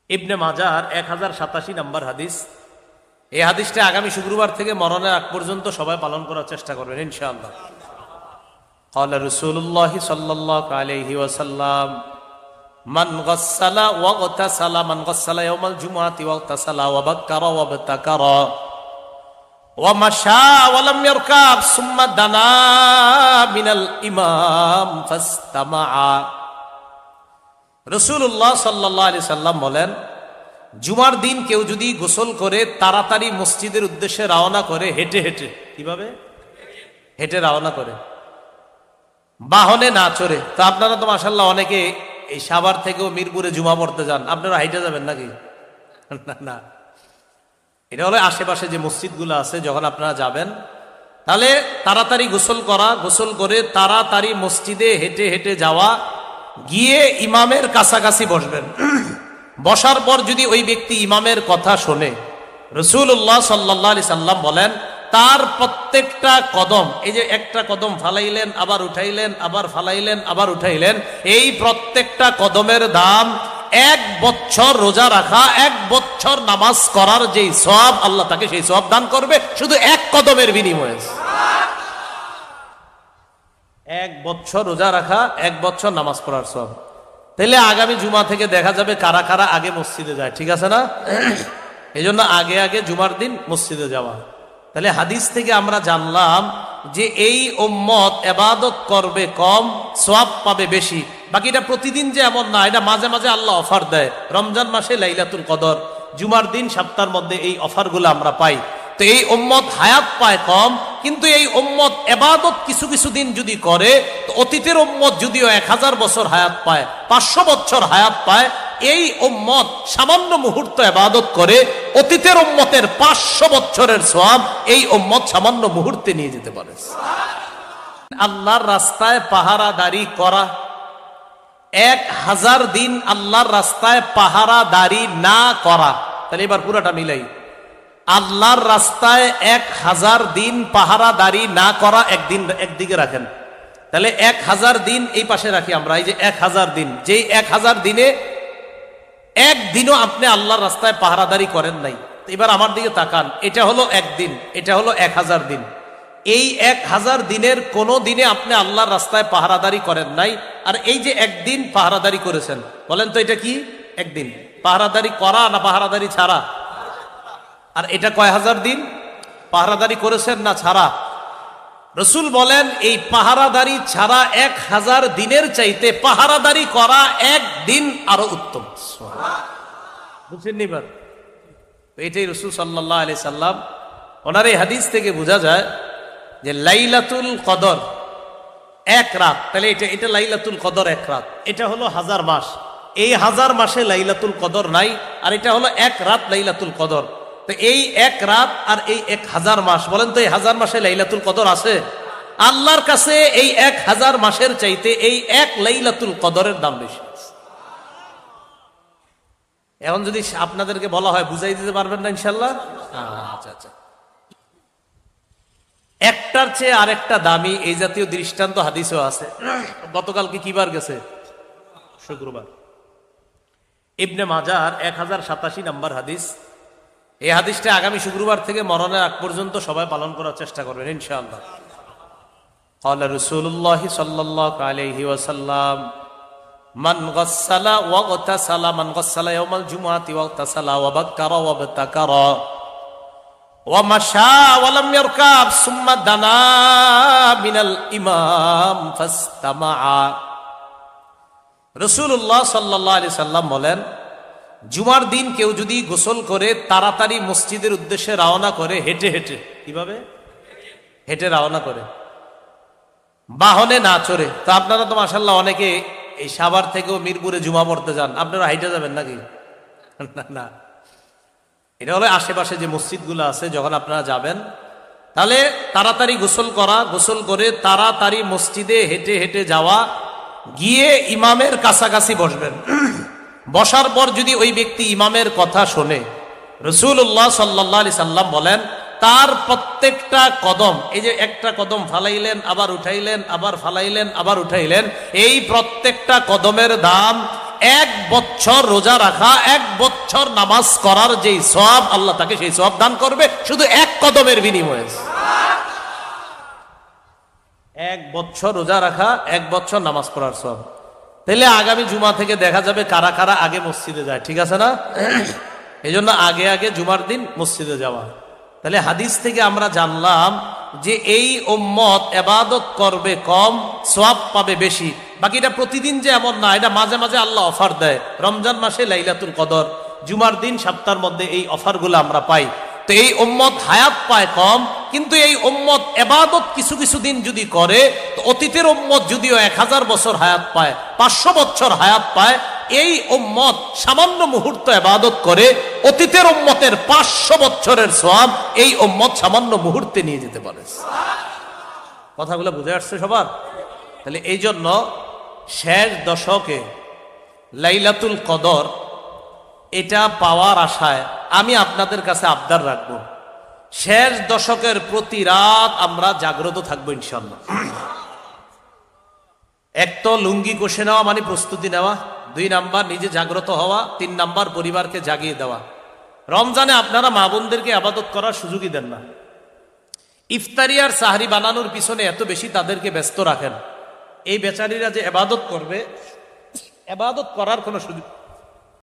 ইবনে মাজার 1087 নম্বর হাদিস। এই হাদিসটা আগামী শুক্রবার থেকে মরণের আগ পর্যন্ত সবাই পালন করার চেষ্টা করবেন ইনশাআল্লাহ। قال رسول الله صلى الله عليه وسلم من غسل واغتسل من غسل يوم الجمعة واغتسل وبكر وابتكر ومشى ولم يركب ثم دنا من الإمام فاستمع। রাসূলুল্লাহ সাল্লাল্লাহু আলাইহি সাল্লাম বলেন, জুমার দিন কেউ যদি গোসল করে তাড়াতাড়ি মসজিদের উদ্দেশ্যে রওনা করে, হেঁটে হেঁটে, কিভাবে হেঁটে রওনা করে, বাহনে না চড়ে। তো আপনারা তো মাশাআল্লাহ অনেকে এই সাভার থেকেও মিরপুরে জুমা পড়তে যান, আপনারা হাইটে যাবেন নাকি? না, এটা হলো আশেপাশে যে মসজিদগুলো আছে, যখন আপনারা যাবেন তাহলে তাড়াতাড়ি গোসল করা, গোসল করে তাড়াতাড়ি মসজিদে হেঁটে হেঁটে যাওয়া, গিয়ে ইমামের কাছাকাছি বসবেন। বসার পর যদি ওই ব্যক্তি ইমামের কথা শোনে, রাসূলুল্লাহ সাল্লাল্লাহু আলাইহি সাল্লাম বলেন তার প্রত্যেকটা কদম, এই যে একটা কদম ফালাইলেন আবার উঠাইলেন, আবার ফালাইলেন আবার উঠাইলেন, এই প্রত্যেকটা কদমের দাম 1 বছর রোজা রাখা, 1 বছর নামাজ করার যেই সওয়াব, আল্লাহ তাকে সেই সওয়াব দান করবে শুধু 1 কদমের বিনিময়ে। 1 বছর রোজা রাখা, 1 বছর নামাজ পড়ার সওয়াব। তাহলে আগামী জুমা থেকে দেখা যাবে কারা কারা আগে মসজিদে যায়, ঠিক আছে না? এই জন্য আগে আগে জুমার দিন মসজিদে যাওয়া। তাহলে হাদিস থেকে আমরা জানলাম যে এই উম্মত ইবাদত করবে কম, সওয়াব পাবে বেশি। বাকিটা প্রতিদিন যে এমন না, এটা মাঝে মাঝে আল্লাহ অফার দেয়। রমজান মাসে লাইলাতুল কদর, জুমার দিন সপ্তাহের মধ্যে এই অফারগুলো আমরা পাই। তো এই উম্মত হায়াত পায় কম, কিন্তু এই উম্মত ইবাদত কিছু কিছু দিন যদি করে, তো অতীতের উম্মত যদিও 1000 বছর হায়াত পায়, 500 বছর হায়াত পায়, এই উম্মত সামান্য মুহূর্ত ইবাদত করে অতীতের উম্মতের 500 বছরের সওয়াব এই উম্মত সামান্য মুহূর্তে নিয়ে যেতে পারে। আল্লাহর রাস্তায় পাহারাদারি করা, 1000 দিন আল্লাহর রাস্তায় পাহারাদারি না করা। তাহলে এবার পুরোটা মিলাই, আল্লাহর রাস্তায় 1000 দিন পাহারাদারি না করা, একদিন একদিকে রাখেন, তাহলে 1000 দিন এই পাশে রাখি আমরা। এই যে 1000 দিন, যেই 1000 দিনে একদিনও আপনি আল্লাহর রাস্তায় পাহারাদারি করেন নাই, এবার আমার দিকে তাকান, এটা হলো একদিন, এটা হলো 1000 দিন। এই 1000 দিনের কোন দিনে আপনি আল্লাহর রাস্তায় পাহারাদারি করেন নাই, আর এই যে একদিন পাহারাদারি করেছেন, বলেন তো এটা কি? একদিন পাহারাদারি করা না পাহারাদারি ছাড়া? আর এটা কয় হাজার দিন পাহারাদারি করেছেন না ছাড়া? রাসূল বলেন এই পাহারাদারি ছাড়া 1000 দিনের চাইতে পাহারাদারি করা একদিন আরো উত্তম। বুঝছেন এবার? এটাই রাসূল সাল্লাল্লাহু আলাইহি সাল্লাম, ওনার এই হাদিস থেকে বোঝা যায় যে লাইলাতুল কদর 1 রাত, তাহলে এটা লাইলাতুল কদর 1 রাত, এটা হলো 1000 মাস। এই 1000 মাসে লাইলাতুল কদর নাই, আর এটা হলো 1 রাত লাইলাতুল কদর। তো এই 1 রাত আর এই 1000 মাস, বলেন তো এই 1000 মাসে লাইলাতুল কদর আছে? আল্লাহর কাছে এই 1000 মাসের চাইতে এই 1 লাইলাতুল কদরের দাম বেশি। এখন যদি আপনাদেরকে বলা হয়, বুঝাই দিতে পারবেন না ইনশাল্লাহ? আচ্ছা আচ্ছা, একটার চেয়ে আরেকটা দামি, এই জাতীয় দৃষ্টান্ত হাদিসও আছে। গতকালকে কি বার গেছে? শুক্রবার। ইবনে মাজার 1087 নম্বর হাদিস। এই হাদিসটা আগামী শুক্রবার থেকে মরণের আগ পর্যন্ত সবাই পালন করার চেষ্টা করবেন ইনশাআল্লাহ। قال رسول الله صلى الله عليه وسلم من غسل واغتسل من غسل يوم الجمعة واغتسل وبكر وابتكر ومشى ولم يركب ثم دنا من الإمام فاستمع। রাসূলুল্লাহ সাল্লাল্লাহু আলাইহি সাল্লাম বলেন, জুমার দিন কেউ যদি গোসল করে তাড়াতাড়ি মসজিদের উদ্দেশ্যে রওনা করে, হেঁটে হেঁটে, কিভাবে হেঁটে রওনা করে, বাহনে না চড়ে। তো আপনারা তো মাশাআল্লাহ অনেকে এই সাভার থেকেও মিরপুরে জুমা পড়তে যান, আপনারা হাইটে যাবেন নাকি? না, এটা হলো আশেপাশে যে মসজিদগুলো আছে, যখন আপনারা যাবেন তাহলে তাড়াতাড়ি গোসল করা, গোসল করে তাড়াতাড়ি মসজিদে হেঁটে হেঁটে যাওয়া, গিয়ে ইমামের কাছাকাছি বসবেন। বসার পর যদি ওই ব্যক্তি ইমামের কথা শোনে, রাসূলুল্লাহ সাল্লাল্লাহু আলাইহি সাল্লাম বলেন তার প্রত্যেকটা কদম, এই যে একটা কদম ফালাইলেন আবার উঠাইলেন, আবার ফালাইলেন আবার উঠাইলেন, এই প্রত্যেকটা কদমের দাম এক বছর রোজা রাখা, এক বছর নামাজ করার যেই সওয়াব, আল্লাহ তাকে সেই সওয়াব দান করবে শুধু এক কদমের বিনিময়ে। এক বছর রোজা রাখা, এক বছর নামাজ পড়ার সওয়াব। তাহলে আগামী জুমা থেকে দেখা যাবে কারা কারা আগে মসজিদে যায়, ঠিক আছে না? এই জন্য আগে আগে জুমার দিন মসজিদে যাওয়া। তাহলে হাদিস থেকে আমরা জানলাম যে এই উম্মত ইবাদত করবে কম, সওয়াব পাবে বেশি। বাকিটা প্রতিদিন যে এমন না, এটা মাঝে মাঝে আল্লাহ অফার দেয়। রমজান মাসে লাইলাতুল কদর, জুমার দিন সপ্তাহের মধ্যে এই অফারগুলো আমরা পাই। তো এই উম্মত হায়াত পায় কম, কিন্তু এই উম্মত ইবাদত কিছু কিছু দিন যদি করে, তো অতীতের উম্মত যদিও 1000 বছর হায়াত পায়, 500 বছর হায়াত পায়, এই উম্মত সামান্য মুহূর্ত ইবাদত করে অতীতের উম্মতের 500 বছরের সওয়াব এই উম্মত সামান্য মুহূর্তে নিয়ে যেতে পারে। কথাগুলো বুঝে আসছে সবার? তাহলে এই জন্য শেষ দশকে লাইলাতুল কদর এটা পাওয়ার আশায় আমি আপনাদের কাছে আবদার রাখবো, শেষ দশকের প্রতি রাত আমরা জাগ্রত থাকবো ইনশাল্লাহ। এক তো লুঙ্গি কষে নেওয়া মানে প্রস্তুতি নেওয়া, 2 নাম্বার নিজে জাগ্রত হওয়া, 3 নাম্বার পরিবারকে জাগিয়ে দেওয়া। রমজানে আপনারা মা বোনদেরকে ইবাদত করার সুযোগই দেন না। ইফতারি আর সাহরি বানানোর পিছনে এত বেশি তাদেরকে ব্যস্ত রাখেন, এই বেচারীরা যে ইবাদত করবে, ইবাদত করার কোনো সুযোগ